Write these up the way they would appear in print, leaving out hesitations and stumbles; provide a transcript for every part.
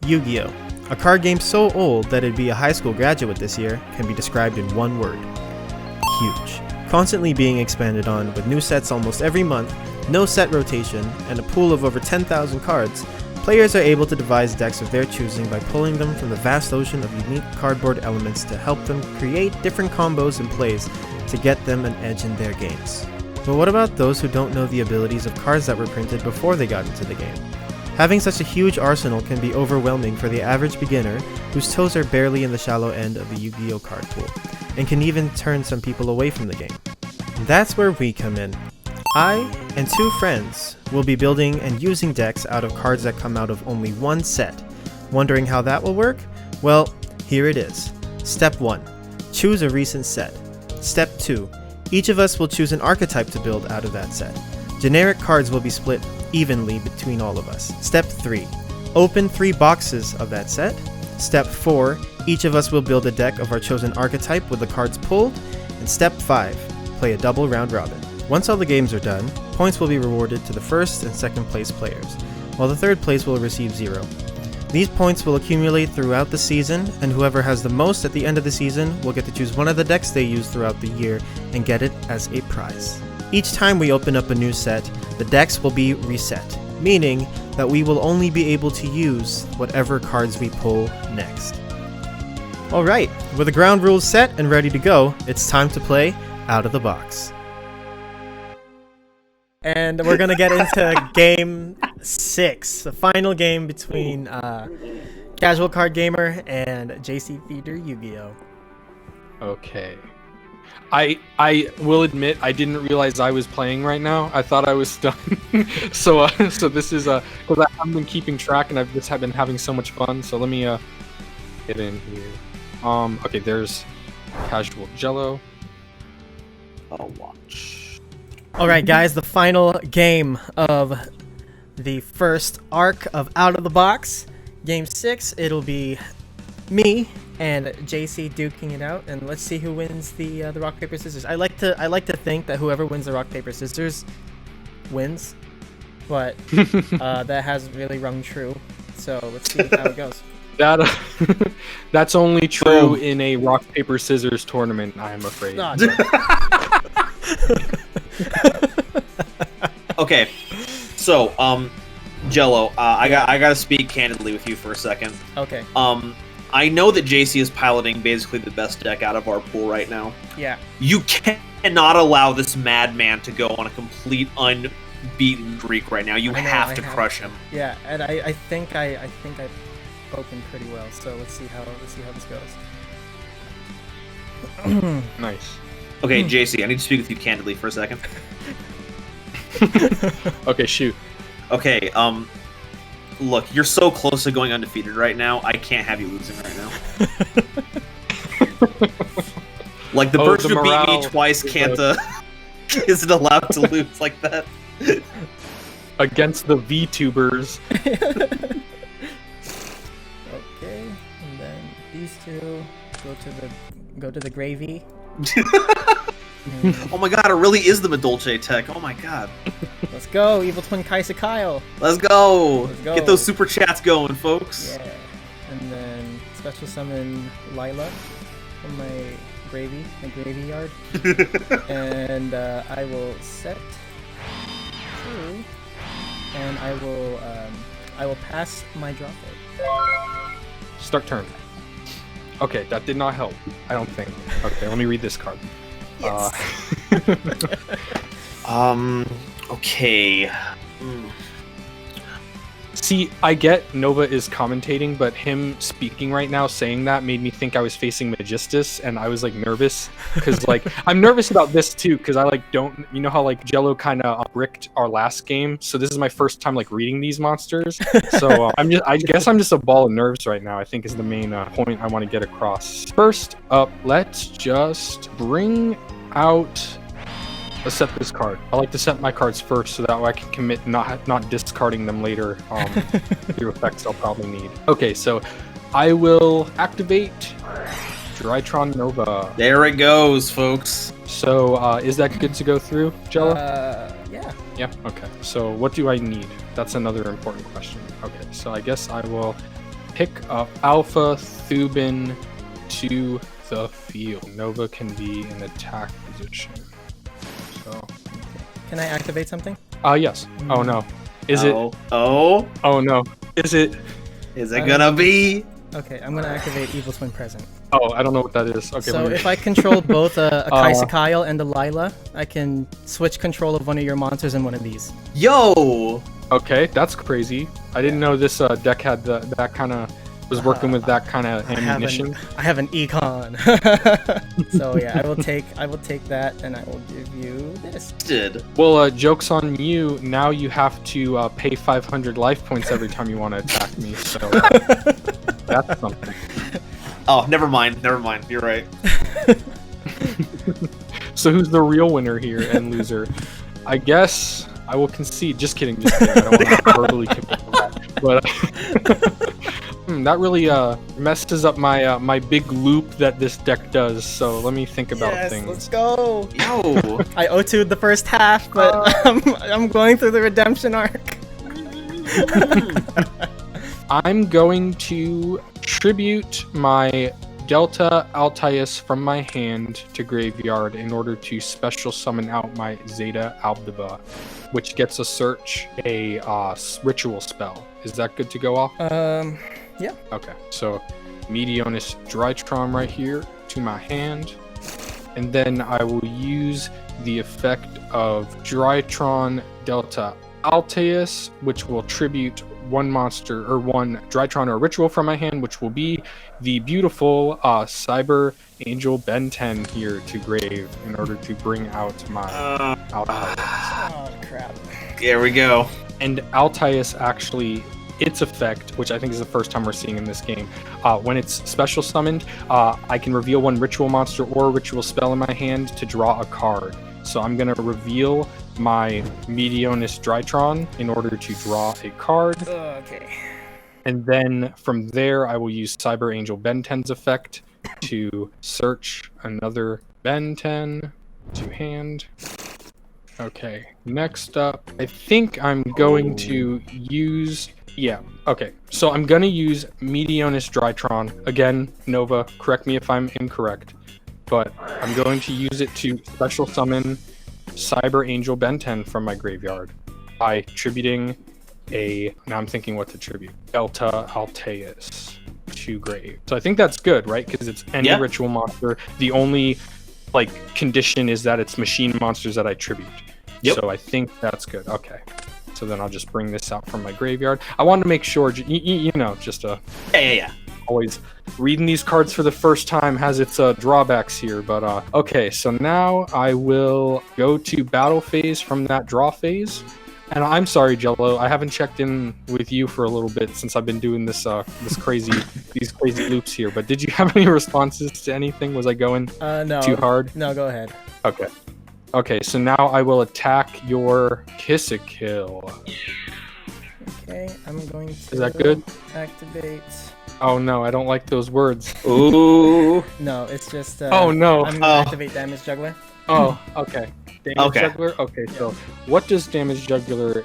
Yu-Gi-Oh! A card game so old that it'd be a high school graduate this year can be described in one word. Huge. Constantly being expanded on with new sets almost every month, no set rotation, and a pool of over 10,000 cards, players are able to devise decks of their choosing by pulling them from the vast ocean of unique cardboard elements to help them create different combos and plays to get them an edge in their games. But what about those who don't know the abilities of cards that were printed before they got into the game? Having such a huge arsenal can be overwhelming for the average beginner whose toes are barely in the shallow end of the Yu-Gi-Oh card pool, and can even turn some people away from the game. That's where we come in. I and two friends will be building and using decks out of cards that come out of only one set. Wondering how that will work? Well, here it is. Step 1. Choose a recent set. Step 2. Each of us will choose an archetype to build out of that set. Generic cards will be split evenly between all of us. Step 3. Open 3 boxes of that set. Step 4. Each of us will build a deck of our chosen archetype with the cards pulled. And Step 5. Play a double round robin. Once all the games are done, points will be rewarded to the first and second place players, while the third place will receive 0. These points will accumulate throughout the season, and whoever has the most at the end of the season will get to choose one of the decks they use throughout the year and get it as a prize. Each time we open up a new set, the decks will be reset, meaning that we will only be able to use whatever cards we pull next. Alright, with the ground rules set and ready to go, it's time to play Out of the Box. And we're gonna get into game 6, the final game between Casual Card Gamer and JC Theater Yu-Gi-Oh! Okay. I will admit I didn't realize I was playing right now. I thought I was done. so this is because I haven't been keeping track and I've just been having so much fun. So let me get in here. Okay, there's Casual Jello. I'll watch. Alright guys, the final game of the first arc of Out of the Box. Game 6, it'll be me and JC duking it out, and let's see who wins the rock paper scissors. I like to think that whoever wins the rock paper scissors wins, but that hasn't really rung true. So let's see how it goes. That's only true in a rock paper scissors tournament, I am afraid. Oh, no. Okay, so Jello, I gotta speak candidly with you for a second. Okay. I know that JC is piloting basically the best deck out of our pool right now. Yeah. You cannot allow this madman to go on a complete unbeaten streak right now. You have to crush him. Yeah, and I think I opened pretty well. So let's see how this goes. Nice. Okay, JC, I need to speak with you candidly for a second. Okay, shoot. Okay, look, you're so close to going undefeated right now. I can't have you losing right now. Like, the person who beat me twice can't, isn't allowed to lose like that. Against the VTubers. Okay, and then these two go to the gravy. Oh my god, it really is the Madolce tech. Oh my god. Let's go, Evil Twin Kaisa Kyle. Let's go. Get those super chats going, folks. Yeah. And then special summon Lila from my gravy yard. And I will set 2, and I will pass my draw phase. Start turn. Okay, that did not help. I don't think. Okay, let me read this card. Yes. Okay. See, I get Nova is commentating, but him speaking right now, saying that, made me think I was facing Magistus, and I was like nervous because like I'm nervous about this too because I like don't, you know how like Jello kind of bricked our last game, so this is my first time like reading these monsters. So I guess I'm just a ball of nerves right now. I think is the main point I want to get across. First up, let's just bring out. Let's set this card. I like to set my cards first so that way I can commit not discarding them later through effects I'll probably need. Okay, so I will activate Drytron Nova. There it goes, folks. So is that good to go through, Jello? Yeah. Yeah, okay. So what do I need? That's another important question. Okay, so I guess I will pick up Alpha Thubin to the field. Nova can be in attack position. So. Can I activate something? Yes. Oh no. Is it? Oh. Oh no. Is it? Is it gonna be? Okay, I'm gonna activate Evil Twin Present. Oh, I don't know what that is. Okay. So if I control both a Kaisakyle and a Lila, I can switch control of one of your monsters in one of these. Yo. Okay, that's crazy. I didn't know this deck had that kind of was working with that kind of ammunition. I have an econ. So yeah, I will take that, and I will give you this. Well, joke's on you. Now you have to pay 500 life points every time you want to attack me. So that's something. Oh, never mind. You're right. So who's the real winner here and loser? I guess I will concede. Just kidding. I don't want to verbally commit to that. But that really messes up my big loop that this deck does. So let me think about things. Let's go. Yo. I O2'd the first half, but I'm going through the redemption arc. I'm going to tribute my Delta Altius from my hand to graveyard in order to special summon out my Zeta Aldiba, which gets a search a ritual spell. Is that good to go off? Yeah. Okay, so Medionis Drytron right here to my hand, and then I will use the effect of Drytron Delta Altius, which will tribute one monster or one Drytron or ritual from my hand, which will be the beautiful Cyber Angel Ben 10 here to grave in order to bring out my Altius. Oh crap. There we go. And Altius actually, its effect, which I think is the first time we're seeing in this game, when it's special summoned, I can reveal one ritual monster or ritual spell in my hand to draw a card. So I'm going to reveal my Medionis Drytron in order to draw a card. Okay. And then from there, I will use Cyber Angel Ben 10's effect to search another Ben 10 to hand. Okay, next up, I think I'm going to use... Yeah, okay. So I'm going to use Medionis Drytron. Again, Nova, correct me if I'm incorrect. But I'm going to use it to special summon Cyber Angel Ben 10 from my graveyard by tributing a... Now I'm thinking what to tribute. Delta Altius to grave. So I think that's good, right? Because it's any ritual monster. The only condition is that it's machine monsters that I tribute. Yep. So I think that's good. Okay. So then I'll just bring this out from my graveyard. I wanted to make sure, you know, just a... Yeah. Always reading these cards for the first time has its drawbacks here, but okay, so now I will go to battle phase from that draw phase. And I'm sorry, Jello, I haven't checked in with you for a little bit since I've been doing this these crazy loops here, but did you have any responses to anything? Was I going too hard? No, go ahead. Okay, so now I will attack your Kiss-a-Kill. Okay, I'm going to... Is that good? Activate... Oh no, I don't like those words. Ooh. No, it's just... oh no. I'm gonna activate Damage Juggler. Oh, okay. Damage Juggler? Okay, so what does Damage Juggler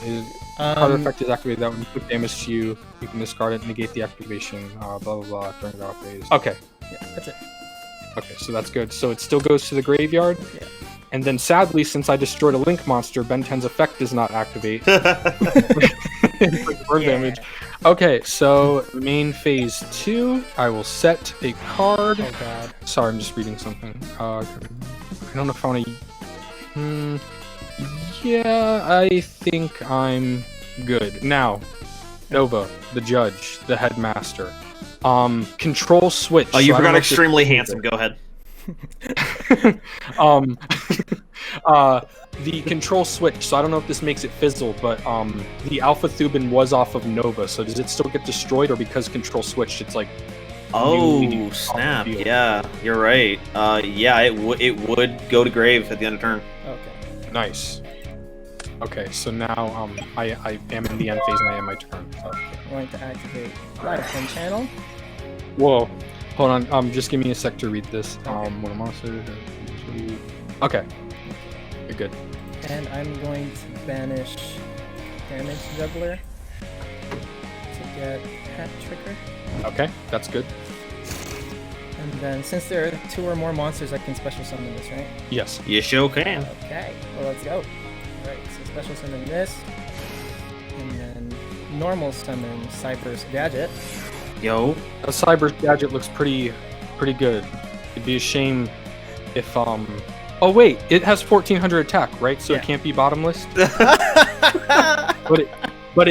is... Card effect is activated that when you put damage to you, you can discard it, negate the activation, blah blah blah, during draw phase. Okay. Yeah, that's it. Okay, so that's good. So it still goes to the graveyard? Yeah. And then sadly, since I destroyed a Link monster, Ben 10's effect does not activate. It's like burn damage. Okay, so main phase 2, I will set a card. Oh god. Sorry, I'm just reading something. I don't know if I want to... yeah, I think I'm good. Now, Nova, the judge, the headmaster. Control switch. Oh, you so forgot extremely handsome. Go ahead. The control switch, so I don't know if this makes it fizzle, but the Alpha Thubin was off of Nova, so does it still get destroyed, or because control switched, it's like... Oh, snap. Yeah, you're right. Yeah, it would go to grave at the end of turn. Okay. Nice. Okay, so now I am in the end phase and I am my turn. So. I'm going to activate Live Pin Channel. Whoa. Hold on, just give me a sec to read this. When a monster... Okay. You're good. And I'm going to banish Damage Juggler to get Hat Tricker. Okay, that's good. And then since there are 2 or more monsters, I can special summon this, right? Yes. You sure can. Okay, well, let's go. Right, so special summon this. And then normal summon Cyber's Gadget. Yo. A Cyber's Gadget looks pretty good. It'd be a shame if oh wait, it has 1400 attack, right? So Yeah. it can't be bottomless. but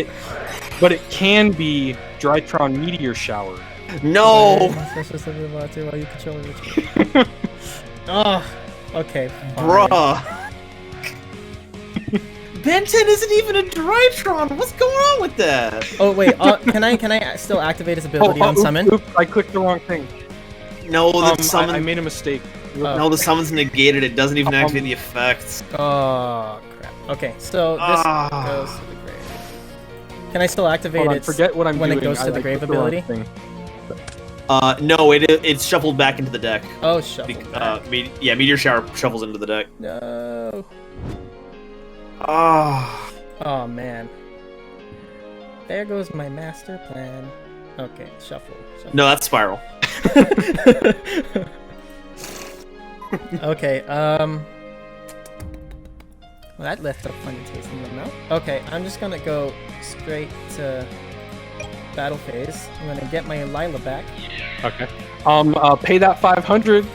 it can be Drytron Meteor Shower. No. Special summon the monster while you control it. Oh, okay. Fine. Bruh. Ben 10 isn't even a Drytron. What's going on with that? Oh wait, can I still activate his ability on summon? Oops, I clicked the wrong thing. No, the summon. I made a mistake. No, the summon's negated. It doesn't even activate the effects. Oh crap. Okay, so this goes to the grave. Can I still activate Hold on, it forget what I'm when doing. it goes to the grave clicked wrong ability? thing. No, it's shuffled back into the deck. Oh, shuffle. Yeah, Meteor Shower shuffles into the deck. No. Ah. Oh man. There goes my master plan. Okay, shuffle. No, that's Spiral. Okay, well, that left a funny taste in my mouth. Okay, I'm just gonna go straight to battle phase. I'm gonna get my Lila back. Okay. Pay that 500.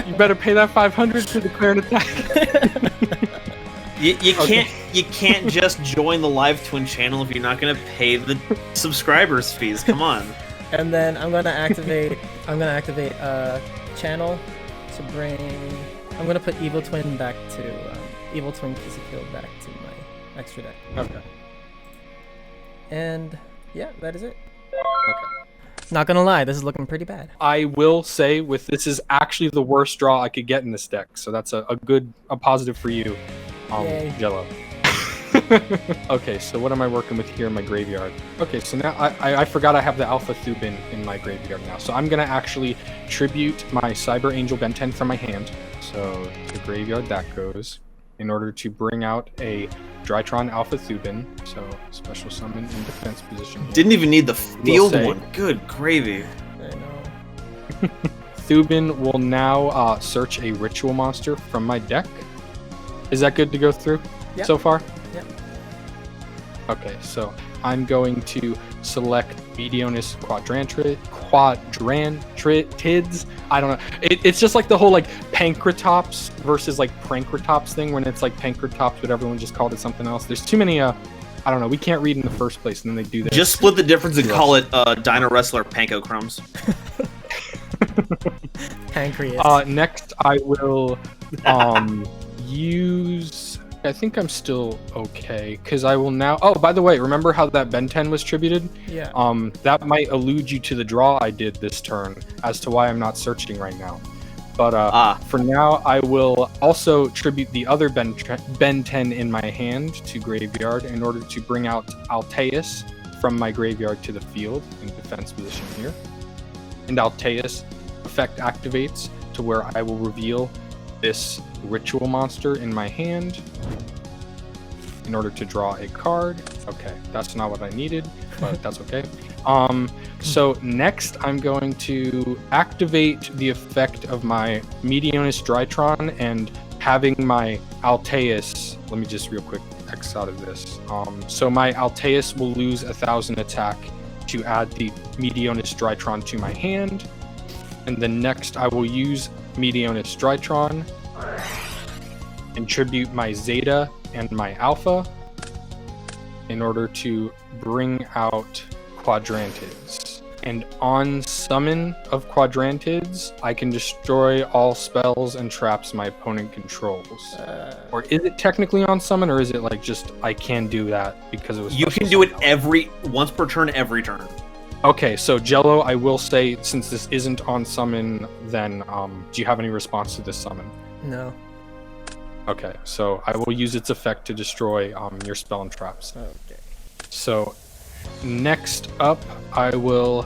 You better pay that 500 to declare an attack. You can't just join the live twin channel if you're not gonna pay the subscribers fees. Come on. And then I'm gonna activate channel to bring. I'm gonna put Evil Twin back to Evil Twin Kissy Kill back to my extra deck. Okay. And yeah, that is it. Okay. Not gonna lie, this is looking pretty bad. I will say this is actually the worst draw I could get in this deck, so that's a positive for you, Yay. Jello. Okay, so what am I working with here in my graveyard? Okay, so now I forgot I have the Alpha Thubin in my graveyard now, so I'm gonna actually tribute my Cyber Angel Ben 10 from my hand. So to graveyard that goes, in order to bring out a Drytron Alpha Thubin. So special summon in defense position here. Didn't even need the field say- one. Good gravy. I know. Thubin will now search a ritual monster from my deck. Is that good to go through so far? Yep. Okay, so I'm going to select Medionis Quadrantrids. I don't know. It's just like the whole like Pancratops versus like Prankratops thing when it's like Pancratops, but everyone just called it something else. There's too many I don't know. We can't read in the first place, and then they do that. Just split the difference and call it Dino Wrestler Panko Crumbs. Pancreas. Next, I will use. I think I'm still okay because I will now. Oh, by the way, remember how that Ben 10 was tributed? Yeah. That might allude you to the draw I did this turn as to why I'm not searching right now. But for now, I will also tribute the other Ben 10 in my hand to graveyard in order to bring out Alteus from my graveyard to the field in defense position here. And Alteus effect activates to where I will reveal this ritual monster in my hand in order to draw a card. Okay, that's not what I needed, but that's okay. So next I'm going to activate the effect of my Medionis Drytron and having my Alteus, let me just real quick X out of this. So my Alteus will lose 1000 attack to add the Medionis Drytron to my hand. And then next I will use Medionis Drytron and tribute my Zeta and my Alpha in order to bring out Quadrantids. And on summon of Quadrantids, I can destroy all spells and traps my opponent controls. Or is it technically on summon, or is it like just I can do that because it was? You can do it once per turn, every turn. Okay, so Jello, I will say, since this isn't on summon, then do you have any response to this summon? No. Okay, so I will use its effect to destroy your spell and traps. Okay. So next up, I will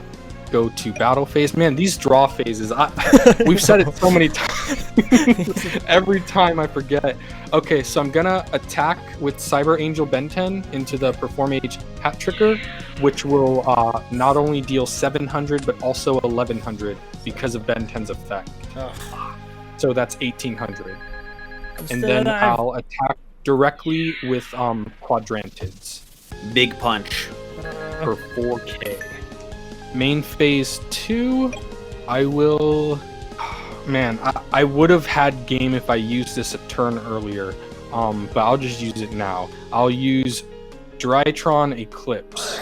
go to battle phase. Man, these draw phases, we've said it so many times. Every time I forget. Okay, so I'm gonna attack with Cyber Angel Ben 10 into the Perform Age Hat Tricker. which will not only deal 700 but also 1100 because of Ben 10's effect. Oh, So that's 1800. I'm And still then alive. I'll attack directly with quadrantids Big punch. for 4k. Main phase 2, I will... Man, I would have had game if I used this a turn earlier, but I'll just use it now. I'll use Drytron Eclipse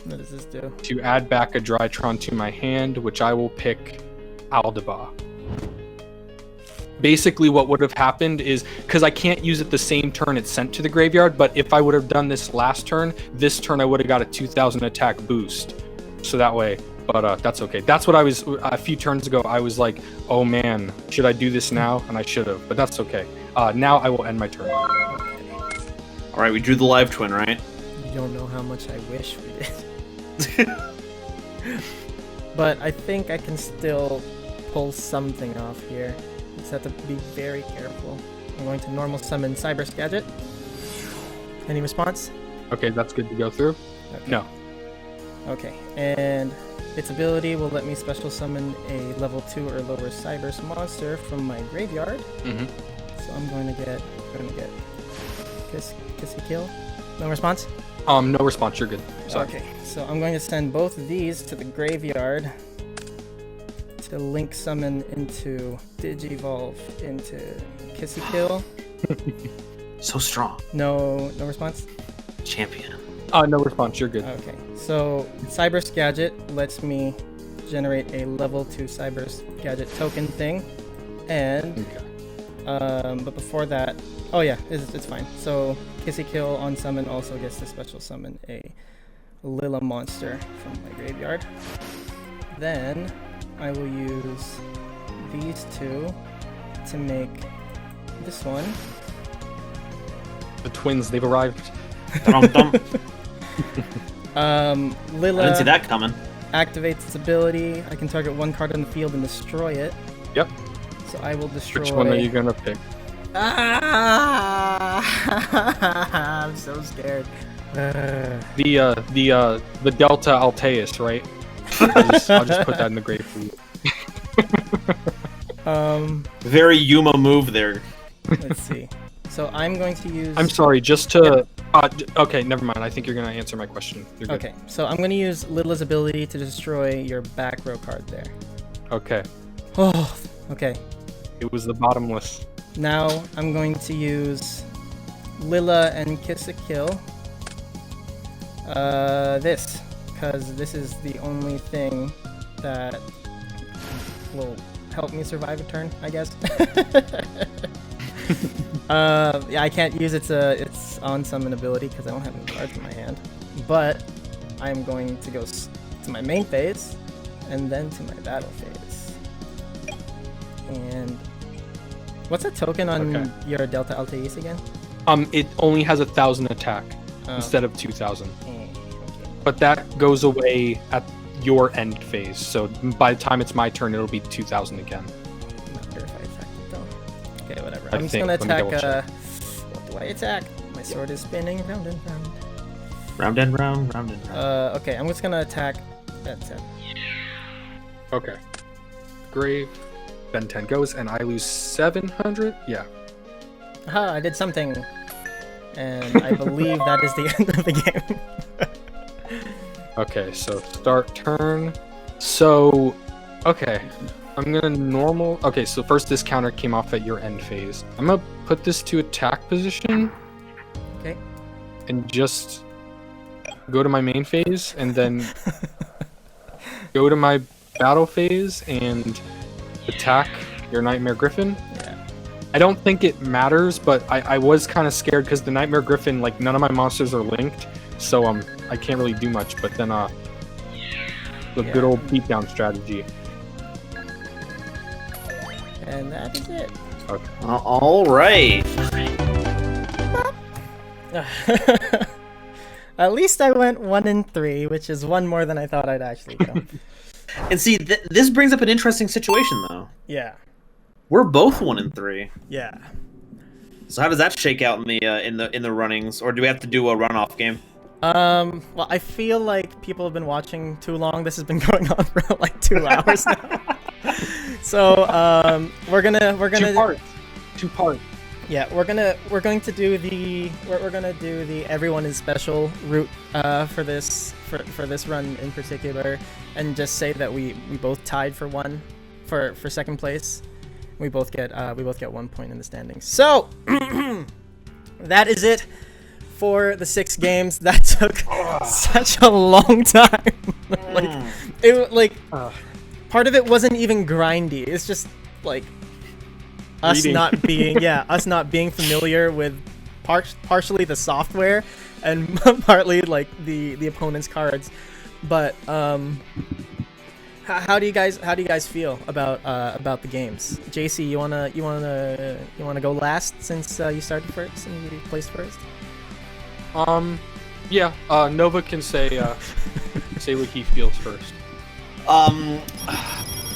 What does this do? to add back a Drytron to my hand, which I will pick Aldaba. Basically what would have happened is, because I can't use it the same turn it's sent to the graveyard, but if I would have done this last turn, this turn I would have got a 2000 attack boost. So that way, but that's okay. That's what I was, a few turns ago, I was like, oh man, should I do this now? And I should have, but that's okay. Now I will end my turn. All right, we drew the live twin, right? You don't know how much I wish we did. But I think I can still pull something off here. Just have to be very careful. I'm going to normal summon Cyber's Gadget. Any response? Okay, that's good to go through. Okay. No. Okay, and its ability will let me special summon a level 2 or lower Cyber's monster from my graveyard. Mm-hmm. So I'm going to get Kissy Kill. No response? No response, you're good. Sorry. Okay, so I'm going to send both of these to the graveyard to link summon into Digivolve into Kissy Kill. So strong. No response? Champion. No response, you're good. Okay, so Cyber's Gadget lets me generate a level 2 Cyber's Gadget token thing. And, Okay. but before that, oh yeah, it's fine. So Kissy Kill on summon also gets to special summon a Lilla monster from my graveyard. Then I will use these two to make this one. The twins, they've arrived. Dum-dum. Lilla I didn't see that coming. activates its ability. I can target one card on the field and destroy it. Yep. So I will destroy. Which one are you gonna pick? Ah! I'm so scared. The Delta Alteus, right? I'll just put that in the grave for you. Very Yuma move there. Let's see. So I'm going to use. I'm sorry, just to... okay, never mind. I think you're gonna answer my question. You're good. Okay, so I'm going to use Lilla's ability to destroy your back row card there. Okay. Oh, okay. It was the bottomless. Now I'm going to use Lilla and Kiss a Kill. This, because this is the only thing that will help me survive a turn, I guess. Yeah, I can't use its on summon ability because I don't have any cards in my hand. But I'm going to go to my main phase and then to my battle phase. And what's that token on your Delta Alteis again? It only has 1,000 attack instead of 2,000. Okay. But that goes away at your end phase. So by the time it's my turn, it'll be 2,000 again. Not sure if I attacked it though. Okay, whatever. I I'm just think. gonna Let me attack. double check. What do I attack? My sword is spinning round and round. Round and round, round and round. Okay, I'm just gonna attack. That's it. Okay. Grave. Ben 10 goes, and I lose 700? Yeah. Aha! I did something, and I believe that is the end of the game. Okay, so start turn. So, okay. I'm gonna normal... Okay, so first this counter came off at your end phase. I'm gonna put this to attack position. Okay. And just go to my main phase, and then go to my battle phase, and attack your Nightmare Griffin. Yeah. I don't think it matters, but I was kind of scared because the Nightmare Griffin, like, none of my monsters are linked, so I can't really do much, but then the good old beatdown strategy. And that is it. Okay. All right. At least I went 1 and 3, which is one more than I thought I'd actually go. And see, this brings up an interesting situation, though. Yeah. We're both 1 and 3. Yeah. So how does that shake out in the runnings, or do we have to do a runoff game? Well, I feel like people have been watching too long. This has been going on for like 2 hours now. So, we're gonna Two parts. Yeah, we're going to do the everyone is special route for this run in particular, and just say that we both tied for second place. We both get 1 point in the standings. So that is it for the 6 games. That took such a long time. Part of it wasn't even grindy. It's just like us not being familiar with partially the software and partly like the opponent's cards. But how do you guys feel about the games? JC, you wanna go last since you started first and you placed first? Yeah. Nova can say say what he feels first.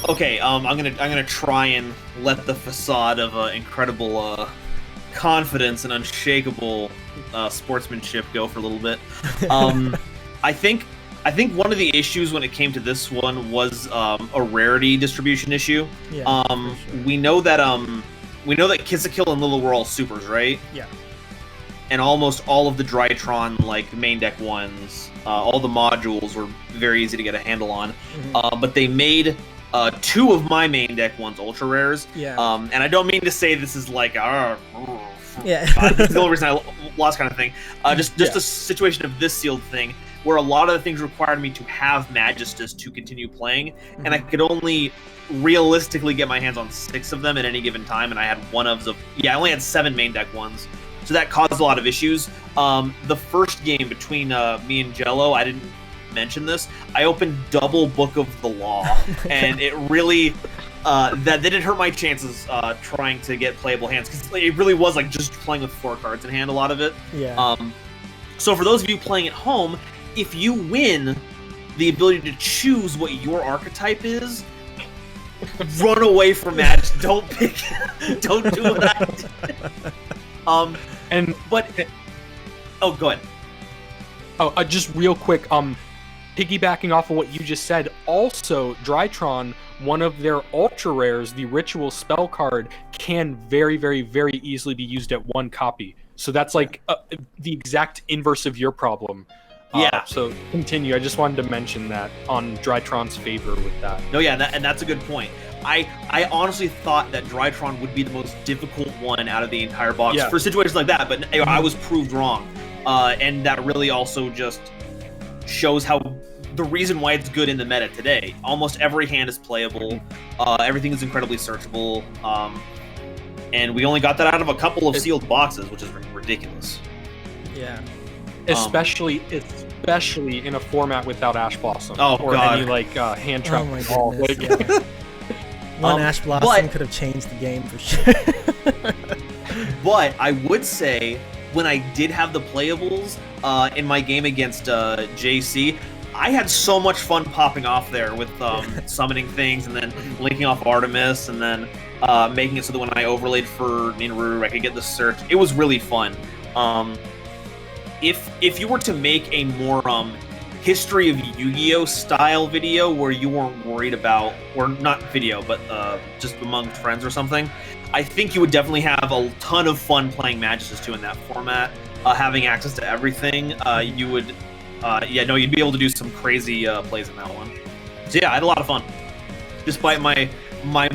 Okay, I'm gonna try and let the facade of incredible confidence and unshakable sportsmanship go for a little bit. I think one of the issues when it came to this one was a rarity distribution issue. Yeah, for sure. We know that Kiss-a-Kill and Lilla were all supers, right? Yeah. And almost all of the Drytron like main deck ones, all the modules were very easy to get a handle on. Mm-hmm. But they made 2 of my main deck ones ultra rares. Yeah. And I don't mean to say this is like yeah. this is the only reason I lost kind of thing. Just a situation of this sealed thing where a lot of the things required me to have Magistus to continue playing, and I could only realistically get my hands on 6 of them at any given time, and I had I only had 7 main deck ones. So that caused a lot of issues. The first game between me and Jello, I didn't mention this. I opened double Book of the Law, and it really that didn't hurt my chances trying to get playable hands, because it really was like just playing with 4 cards in hand, a lot of it. Yeah. So for those of you playing at home, if you win the ability to choose what your archetype is, run away from that. Don't do what I did. Go ahead. Oh, just real quick, piggybacking off of what you just said, also, Drytron, one of their ultra rares, the Ritual spell card, can very, very, very easily be used at 1 copy. So that's like the exact inverse of your problem. Yeah. So continue. I just wanted to mention that on Drytron's favor with that. No, yeah, and that's a good point. I honestly thought that Drytron would be the most difficult one out of the entire box for situations like that, but I was proved wrong. And that really also just shows how the reason why it's good in the meta today. Almost every hand is playable. Everything is incredibly searchable. And we only got that out of a couple of sealed boxes, which is ridiculous. Yeah. Especially in a format without Ash Blossom God. Any like hand trap. Oh my goodness, yeah. One Ash Blossom could have changed the game for sure. But I would say, when I did have the playables in my game against JC, I had so much fun popping off there with summoning things and then linking off Artemis and then making it so that when I overlaid for Ninru, I could get the search. It was really fun. If you were to make a more history of Yu-Gi-Oh style video where you weren't worried about, or not video, but just among friends or something, I think you would definitely have a ton of fun playing Magistus 2 in that format, having access to everything. You would, you'd be able to do some crazy plays in that one. So yeah, I had a lot of fun, despite my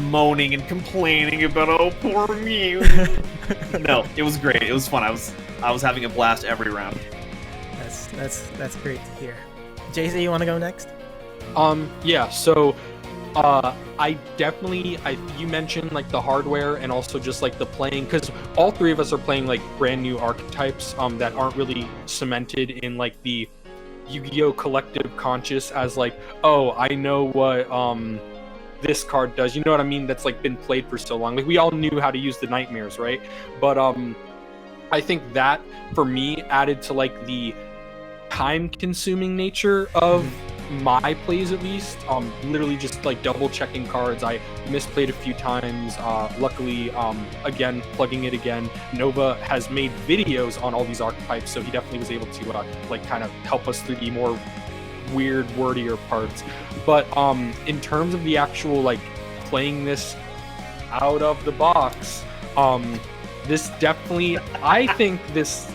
moaning and complaining about, oh, poor me. No, it was great. It was fun. I was having a blast every round. That's great to hear. JC, you want to go next? Yeah. So, you mentioned like the hardware and also just like the playing, because all 3 of us are playing like brand new archetypes that aren't really cemented in like the Yu-Gi-Oh collective conscious as like, oh, I know what this card does. You know what I mean? That's like been played for so long. Like we all knew how to use the nightmares, right? But I think that for me added to like the time-consuming nature of my plays at least, literally just like double checking cards. I misplayed a few times. Luckily, again, plugging it again, Nova has made videos on all these archetypes, so he definitely was able to like kind of help us through the more weird, wordier parts. But in terms of the actual like playing this out of the box, this definitely, I think this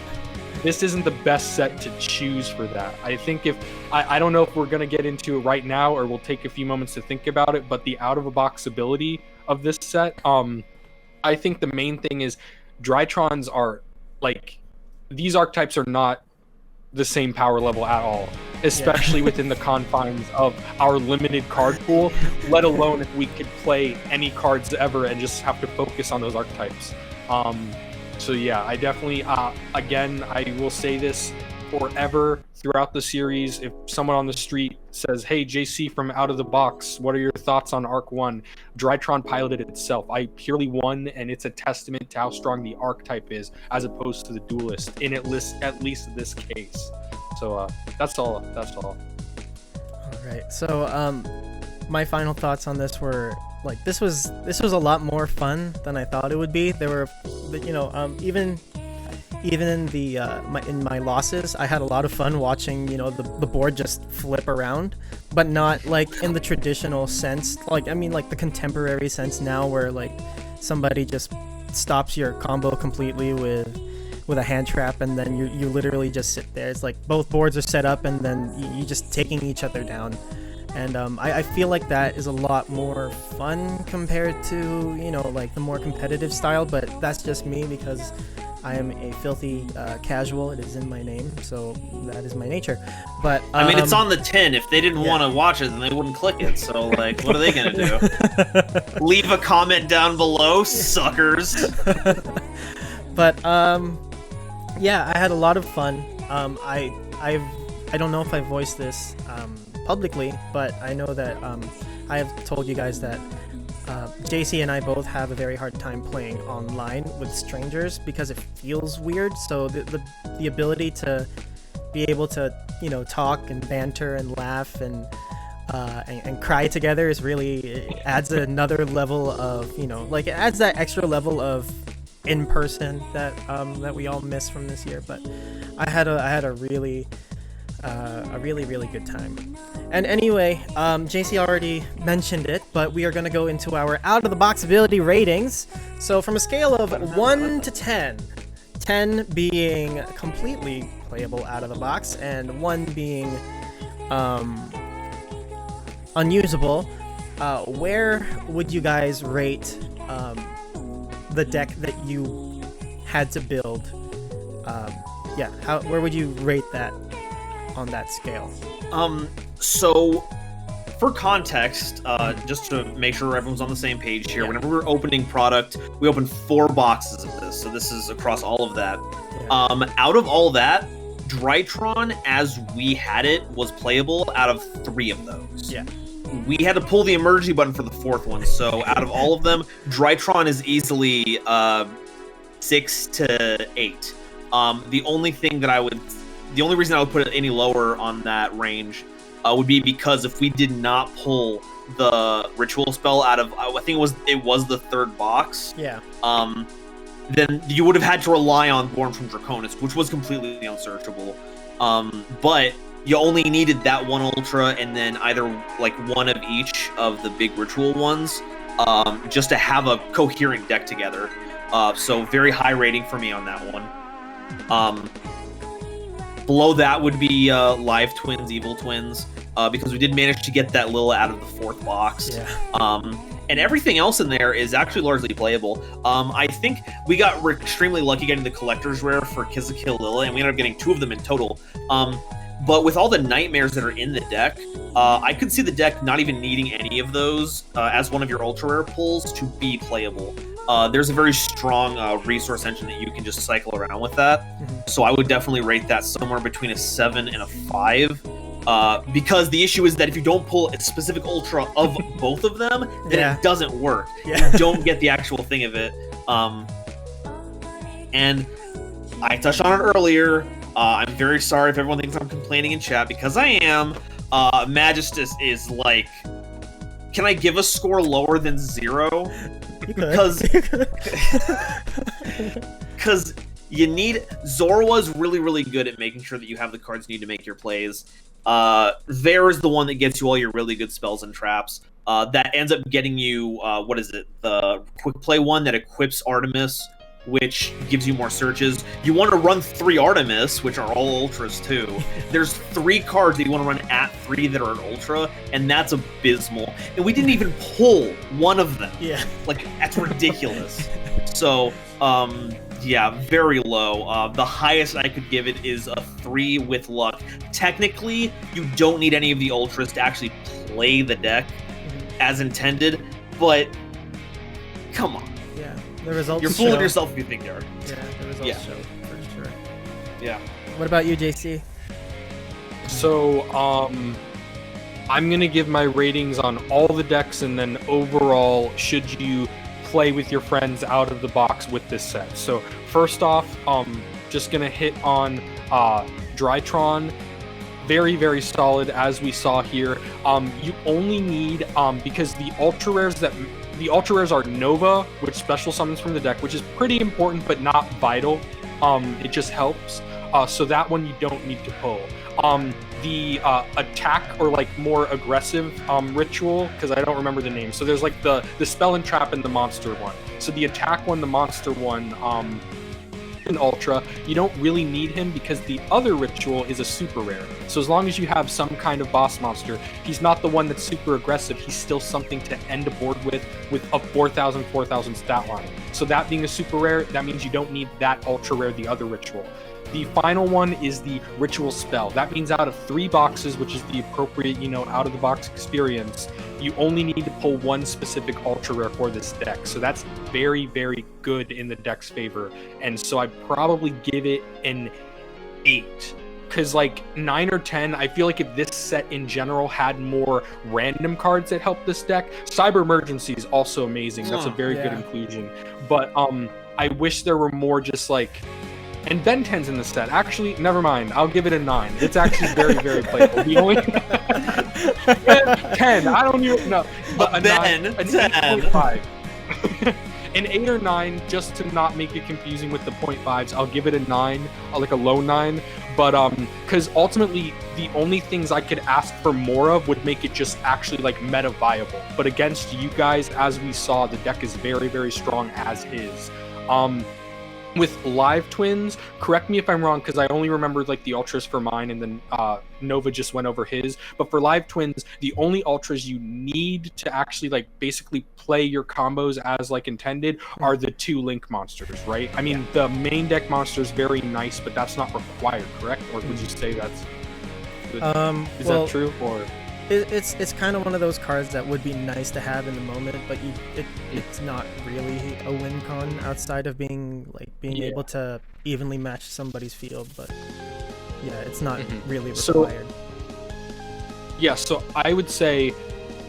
isn't the best set to choose for that. I think if I don't know if we're gonna get into it right now or we'll take a few moments to think about it, but the out of a box ability of this set, I think the main thing is Drytrons are like, these archetypes are not the same power level at all, especially within the confines of our limited card pool, let alone if we could play any cards ever and just have to focus on those archetypes. So yeah, I definitely, again, I will say this forever throughout the series. If someone on the street says, hey, JC from Out of the Box, what are your thoughts on Arc 1? Drytron piloted itself. I purely won, and it's a testament to how strong the archetype is as opposed to the duelist in at least this case. So that's all. All right. So my final thoughts on this were, like, this was a lot more fun than I thought it would be. There were, you know, even in the in my losses, I had a lot of fun watching, you know, the board just flip around, but not like in the traditional sense. Like, I mean, like the contemporary sense now, where like somebody just stops your combo completely with a hand trap, and then you literally just sit there. It's like both boards are set up, and then you just taking each other down. And I feel like that is a lot more fun compared to, you know, like the more competitive style, but that's just me because I am a filthy casual. It is in my name, so that is my nature. But I mean, it's on the tin. If they didn't want to watch it, then they wouldn't click it. So, like, what are they gonna do? Leave a comment down below, suckers. But yeah, I had a lot of fun. I don't know if I voiced this publicly, but I know that I have told you guys that JC and I both have a very hard time playing online with strangers because it feels weird. So the ability to be able to, you know, talk and banter and laugh and cry together is really, it adds another level of, you know, like it adds that extra level of in person that we all miss from this year. But I had a really good time. And anyway, JC already mentioned it, but we are going to go into our out-of-the-box ability ratings. So from a scale of 1 to 10, 10 being completely playable out of the box, and 1 being unusable, where would you guys rate the deck that you had to build? Where would you rate that on that scale? So for context, just to make sure everyone's on the same page here, whenever we're opening product, we opened 4 boxes of this, so this is across all of that. Out of all that, Drytron, as we had it, was playable out of 3 of those. We had to pull the emergency button for the 4th one, so out of all of them, Drytron is easily 6 to 8. The only reason I would put it any lower on that range would be because if we did not pull the ritual spell out of, I think it was the 3rd box. Then you would have had to rely on Born from Draconis, which was completely unsearchable. But you only needed that 1 ultra and then either like 1 of each of the big ritual ones, just to have a coherent deck together. So very high rating for me on that one. Below that would be Live Twins, Evil Twins, because we did manage to get that Lila out of the 4th box. And everything else in there is actually largely playable. I think we got extremely lucky getting the Collector's Rare for Kizakill Lila, and we ended up getting 2 of them in total. But with all the nightmares that are in the deck, I could see the deck not even needing any of those as one of your ultra rare pulls to be playable. There's a very strong resource engine that you can just cycle around with that. So I would definitely rate that somewhere between a 7 and a 5. Because the issue is that if you don't pull a specific ultra of both of them, then it doesn't work. You don't get the actual thing of it. And I touched on it earlier. I'm very sorry if everyone thinks I'm complaining in chat, because I am. Magistus is like, can I give a score lower than 0? Because you need Zorwa's really good at making sure that you have the cards you need to make your plays. There is the one that gets you all your really good spells and traps. That ends up getting you what is it? The quick play one that equips Artemis, which gives you more searches. You want to run 3 Artemis, which are all ultras too. There's 3 cards that you want to run at 3 that are an ultra, and that's abysmal. And we didn't even pull one of them. Yeah. Like, that's ridiculous. So, yeah, very low. The highest I could give it is a 3 with luck. Technically, you don't need any of the ultras to actually play the deck as intended, but come on. Yeah, the results You're fooling yourself if you think they are. Yeah, the results show, for sure. Yeah. What about you, JC? So, I'm gonna give my ratings on all the decks, and then overall, should you play with your friends out of the box with this set. So, first off, just gonna hit on Drytron. Very solid, as we saw here. You only need, because the ultra rares are Nova, which special summons from the deck, which is pretty important but not vital. It just helps. So that one you don't need to pull. The attack or like more aggressive ritual, because I don't remember the name. So there's like the spell and trap and the monster one. So the attack one, the monster one, an ultra, you don't really need him because the other ritual is a super rare. So as long as you have some kind of boss monster, he's not the one that's super aggressive, he's still something to end a board with a 4,000 stat line. So that being a super rare, that means you don't need that ultra rare, the other ritual. The final one is the ritual spell. That means out of 3 boxes, which is the appropriate, out of the box experience, you only need to pull 1 specific ultra rare for this deck. So that's very good in the deck's favor. And so I'd probably give it an 8. Because like 9 or 10, I feel like if this set in general had more random cards that help this deck, Cyber Emergency is also amazing. That's a very good inclusion. But I wish there were more just like... And Ben 10's in the set. Actually, never mind. I'll give it a 9. It's actually very playable. The only 10. I don't even know. But a Ben 9, an 10. 8.5. An 8 or 9, just to not make it confusing with the 0.5s. I'll give it a 9, like a low 9. But because ultimately the only things I could ask for more of would make it just actually like meta viable. But against you guys, as we saw, the deck is very strong as is. With Live Twins, correct me if I'm wrong, because I only remembered like the ultras for mine, and then Nova just went over his. But for Live Twins, the only ultras you need to actually like basically play your combos as like intended are the 2 Link monsters, right? I mean, the main deck monster is very nice, but that's not required, correct? Or would you say that's is that true? Or It's kind of one of those cards that would be nice to have in the moment, but it's not really a win con outside of being able to evenly match somebody's field. But yeah, it's not really required. So I would say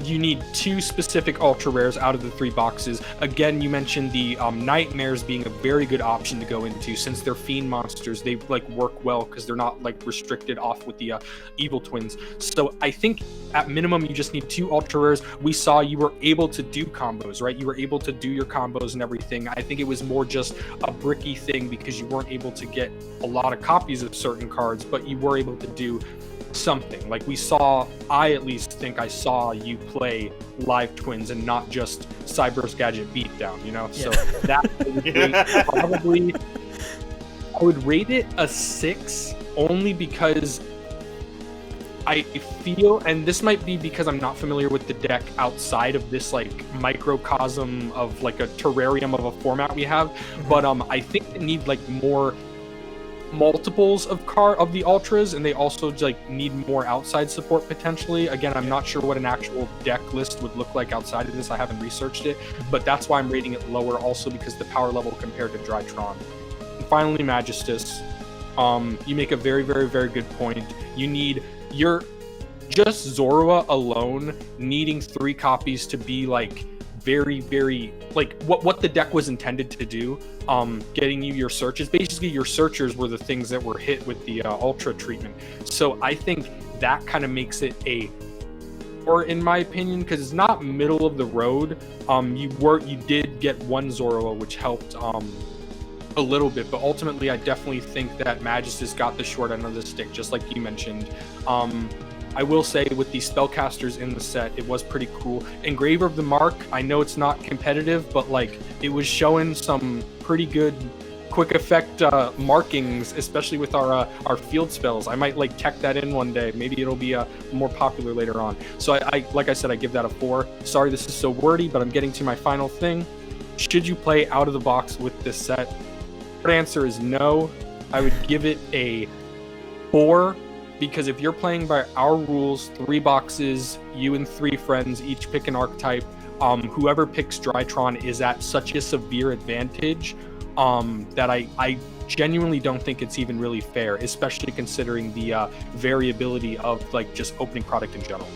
you need 2 specific ultra rares out of the 3 boxes. Again, you mentioned the nightmares being a very good option to go into, since they're fiend monsters. They like work well because they're not like restricted off with the evil twins. So I think at minimum you just need 2 ultra rares. We saw you were able to do combos, right? You were able to do your combos and everything. I think it was more just a bricky thing because you weren't able to get a lot of copies of certain cards, but you were able to do something. Like I at least think I saw you play Live Twins and not just Cyber's Gadget Beatdown, So that probably I would rate it a 6, only because I feel, and this might be because I'm not familiar with the deck outside of this like microcosm of like a terrarium of a format we have, but I think it need like more multiples of the ultras, and they also like need more outside support potentially. Again, I'm not sure what an actual deck list would look like outside of this. I haven't researched it, but that's why I'm rating it lower, also because the power level compared to Drytron. And finally, Magistus. You make a very good point. Just Zorua alone needing 3 copies to be like very, very like what the deck was intended to do. Getting you your searches. Basically, your searchers were the things that were hit with the ultra treatment. So I think that kind of makes it a, or in my opinion, because it's not middle of the road. You did get one Zorua, which helped a little bit, but ultimately I definitely think that Magistus got the short end of the stick, just like you mentioned. I will say with the spellcasters in the set, it was pretty cool. Engraver of the Mark, I know it's not competitive, but like it was showing some pretty good quick effect markings, especially with our field spells. I might like tech that in one day. Maybe it'll be more popular later on. So I like I said, I give that a 4. Sorry this is so wordy, but I'm getting to my final thing. Should you play out of the box with this set? The answer is no. I would give it a 4, because if you're playing by our rules, 3 boxes, you and 3 friends each pick an archetype, whoever picks Drytron is at such a severe advantage that I genuinely don't think it's even really fair, especially considering the variability of like just opening product in general.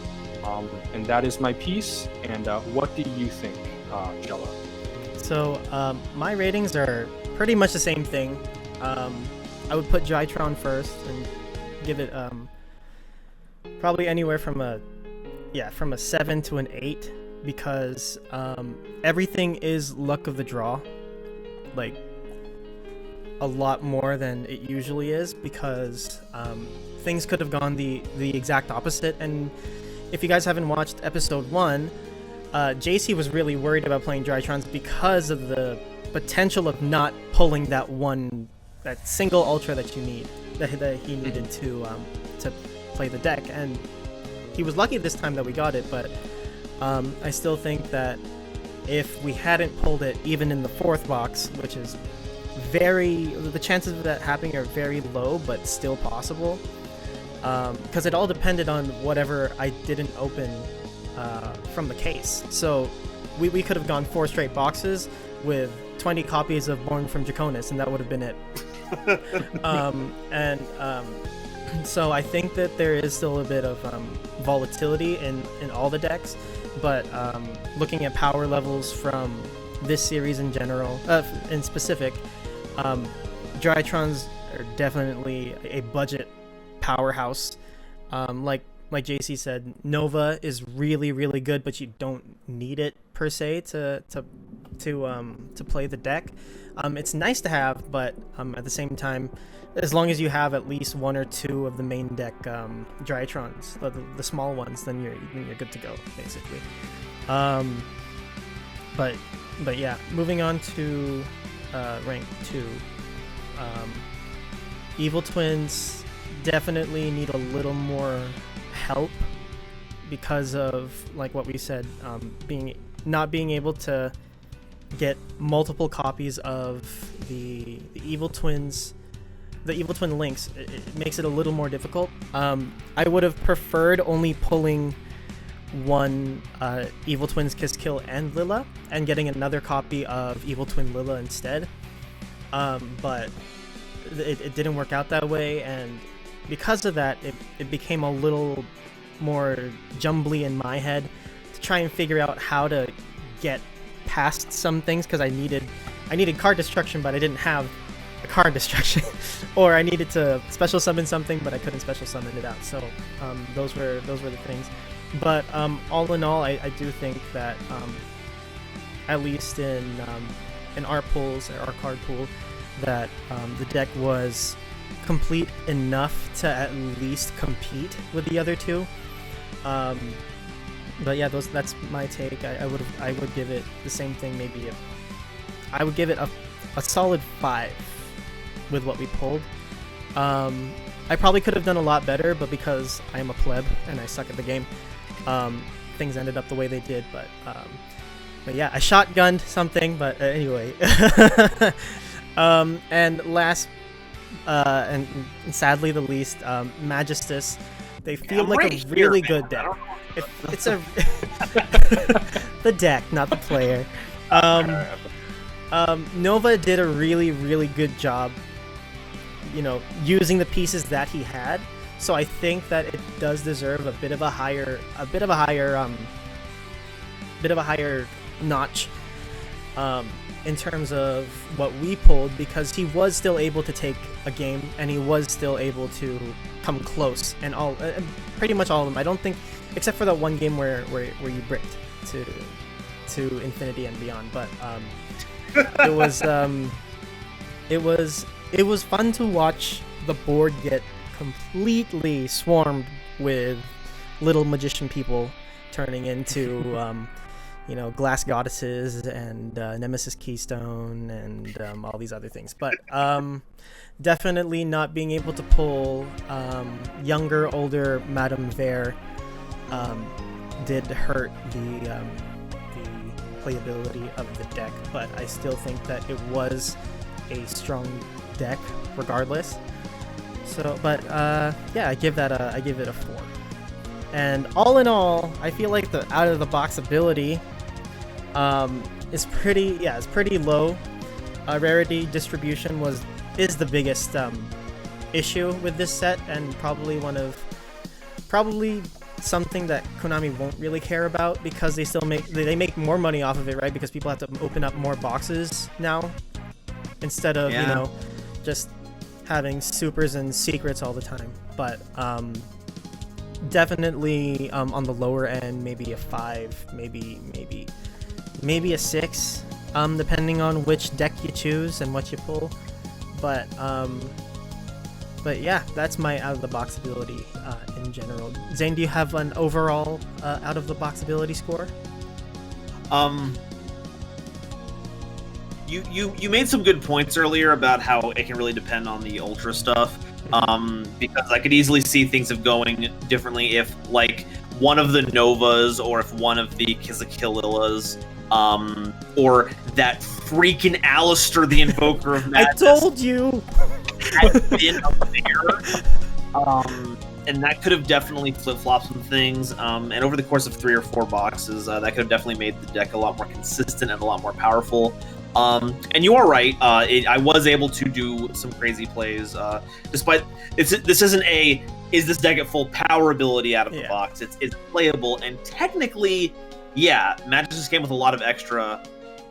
And that is my piece. And what do you think, Jello? So my ratings are pretty much the same thing. I would put Drytron first and give it probably anywhere from a 7 to an 8, because everything is luck of the draw, like a lot more than it usually is, because things could have gone the exact opposite. And if you guys haven't watched episode 1, JC was really worried about playing Drytrons because of the potential of not pulling that single ultra that you need, that he needed to play the deck. And he was lucky this time that we got it, but I still think that if we hadn't pulled it even in the 4th box, which is the chances of that happening are very low, but still possible, because it all depended on whatever I didn't open from the case. So we could have gone 4 straight boxes with 20 copies of Born from Draconis, and that would have been it. So I think that there is still a bit of volatility in all the decks, but looking at power levels from this series in general, in specific, Drytrons are definitely a budget powerhouse. Like JC said, Nova is really, really good, but you don't need it per se to play the deck. It's nice to have, but at the same time, as long as you have at least 1 or 2 of the main deck Drytrons, the small ones, then you're good to go, basically. But yeah, moving on to rank 2. Evil Twins definitely need a little more help because of, like what we said, not being able to get multiple copies of the Evil Twins, the Evil Twin links. It makes it a little more difficult. I would have preferred only pulling 1 Evil Twins Kiss Kill and Lilla, and getting another copy of Evil Twin Lilla instead. But it didn't work out that way, and because of that, it became a little more jumbly in my head to try and figure out how to get past some things, because I needed card destruction, but I didn't have a card destruction, or I needed to special summon something, but I couldn't special summon it out. So those were the things. But all in all, I do think that at least in our pools, our card pool, that the deck was complete enough to at least compete with the other 2. But yeah, that's my take. I would give it the same thing. Maybe I would give it a solid 5 with what we pulled. I probably could have done a lot better, but because I am a pleb and I suck at the game, things ended up the way they did. But yeah, I shotgunned something. But anyway, and last and sadly the least, Magistus. They feel like a really good deck. It's a the deck, not the player. Nova did a really, really good job, using the pieces that he had. So I think that it does deserve a bit of a higher notch in terms of what we pulled, because he was still able to take a game and he was still able to come close, and all pretty much all of them. I don't think, except for that one game where you bricked to infinity and beyond, but it was fun to watch the board get completely swarmed with little magician people turning into glass goddesses and Nemesis Keystone and all these other things. But definitely not being able to pull younger, older Madame Vare did hurt the playability of the deck, but I still think that it was a strong deck regardless. So, but yeah, I give it a 4. And all in all, I feel like the out of the box ability is pretty low. Rarity distribution is the biggest issue with this set, and probably something that Konami won't really care about, because they make more money off of it, right? Because people have to open up more boxes now instead of just having supers and secrets all the time. But definitely on the lower end, maybe a 5, maybe a 6, depending on which deck you choose and what you pull. But yeah, that's my out of the box ability in general. Zane, do you have an overall out of the box ability score? You made some good points earlier about how it can really depend on the ultra stuff. Because I could easily see things going differently if, like, one of the Novas, or if one of the Kizakilillas, or that freaking Alistair, the Invoker of Madness. I told you! Had been up there. And that could have definitely flip-flopped some things. And over the course of 3 or 4 boxes, that could have definitely made the deck a lot more consistent and a lot more powerful. And you are right. I was able to do some crazy plays, despite this isn't is this deck at full power ability out of the box. It's playable, and technically, yeah, Magistus came with a lot of extra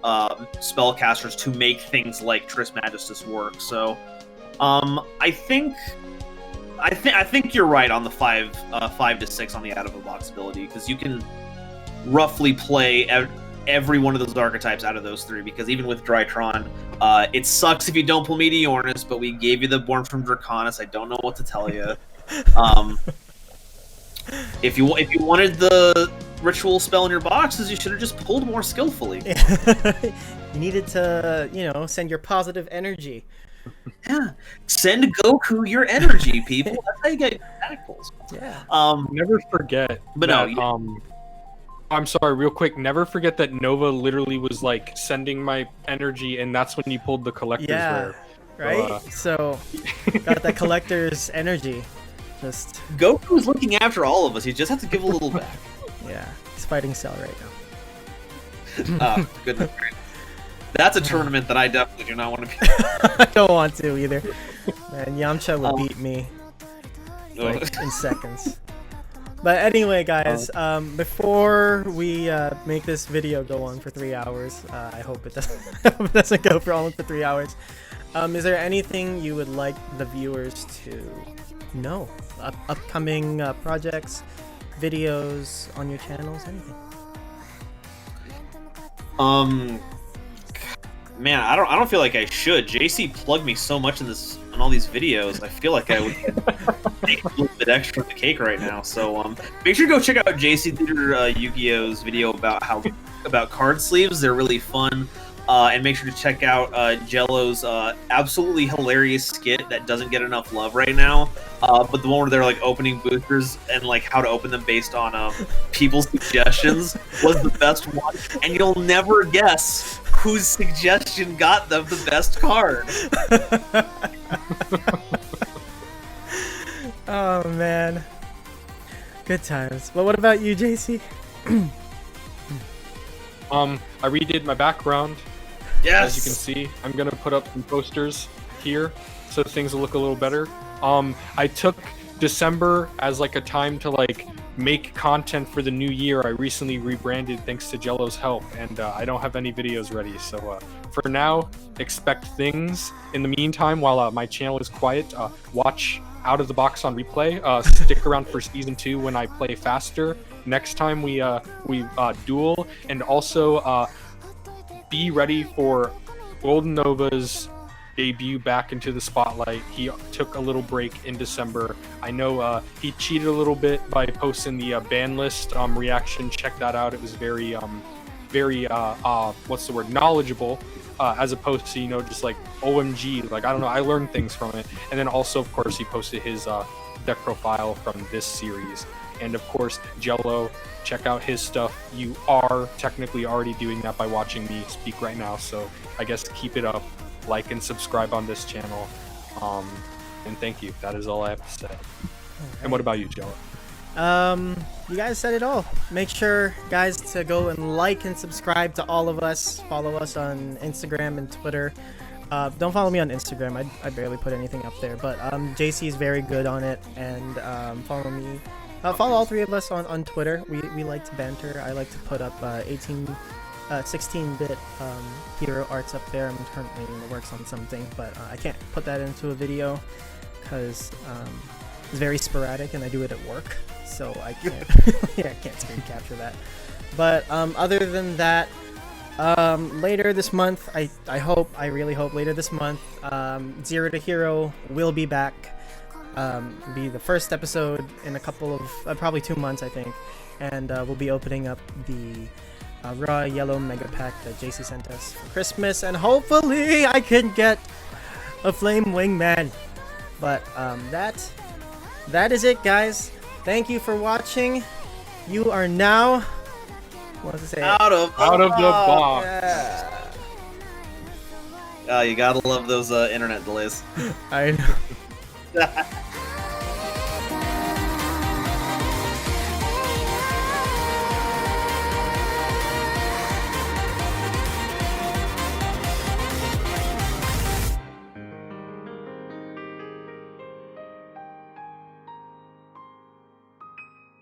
spellcasters to make things like Trismegistus work. So, I think you're right on the 5 to 6 on the out of the box ability, because you can roughly play every one of those archetypes out of those 3, because even with Drytron, it sucks if you don't pull Meteornus, but we gave you the Born from Draconis. I don't know what to tell you. If you wanted the ritual spell in your boxes, you should have just pulled more skillfully. You needed to, send your positive energy. Yeah, send Goku your energy, people. That's how you get attack pulls. Yeah. Never forget. But that, no. I'm sorry, real quick. Never forget that Nova literally was like sending my energy, and that's when you pulled the collector's rare. Right? So, got that collector's energy. Just Goku's looking after all of us. He just has to give a little back. Yeah, he's fighting Cell right now. Goodness. That's a tournament that I definitely do not want to be. I don't want to either. Man, Yamcha would beat me in seconds. But anyway, guys, before we make this video go on for 3 hours, I hope it doesn't go for almost 3 hours. Is there anything you would like the viewers to know? Upcoming projects, videos on your channels, anything? Man, I don't feel like I should. JC plugged me so much in all these videos. I feel like I would take a little bit extra of the cake right now. So make sure to go check out JC Theater Yu-Gi-Oh's video about card sleeves. They're really fun. And make sure to check out Jello's absolutely hilarious skit that doesn't get enough love right now. But the one where they're like opening boosters and like how to open them based on people's suggestions was the best one. And you'll never guess whose suggestion got them the best card. Oh man, good times. But what about you, JC? I redid my background. Yes. As you can see, I'm gonna put up some posters here so things will look a little better. I took December as like a time to like make content for the new year. I recently rebranded thanks to Jello's help, and I don't have any videos ready. So for now, expect things. In the meantime, while my channel is quiet, watch Out of the Box on replay. Stick around for season 2 when I play faster. Next time we duel, and also be ready for GoldenNova's debut back into the spotlight. He took a little break in December. I know he cheated a little bit by posting the ban list reaction. Check that out. It was very what's the word, knowledgeable, as opposed to, you know, just like OMG, like, I don't know, I learned things from it. And then also, of course, he posted his deck profile from this series. And of course, Jello, check out his stuff. You are technically already doing that by watching me speak right now, so I guess keep it up. Like and subscribe on this channel, and thank you. That is all I have to say. Right. And what about you, Jello? You guys said it all. Make sure, guys, to go and like and subscribe to all of us. Follow us on Instagram and Twitter. Don't follow me on Instagram. I barely put anything up there, but JC is very good on it. And follow me. Follow all three of us on Twitter. We like to banter. I like to put up 16-bit hero arts up there. I'm currently in the works on something, but I can't put that into a video because it's very sporadic and I do it at work, so I can't I can't screen capture that. But other than that, later this month, I really hope later this month, Zero to Hero will be back. Be the first episode in a couple of probably 2 months, I think, and we'll be opening up the raw yellow mega pack that JC sent us for Christmas, and hopefully I can get a flame wingman. But that is it, guys. Thank you for watching. You are now, what does it say? Out of the box. Yeah. You gotta love those internet delays. I know.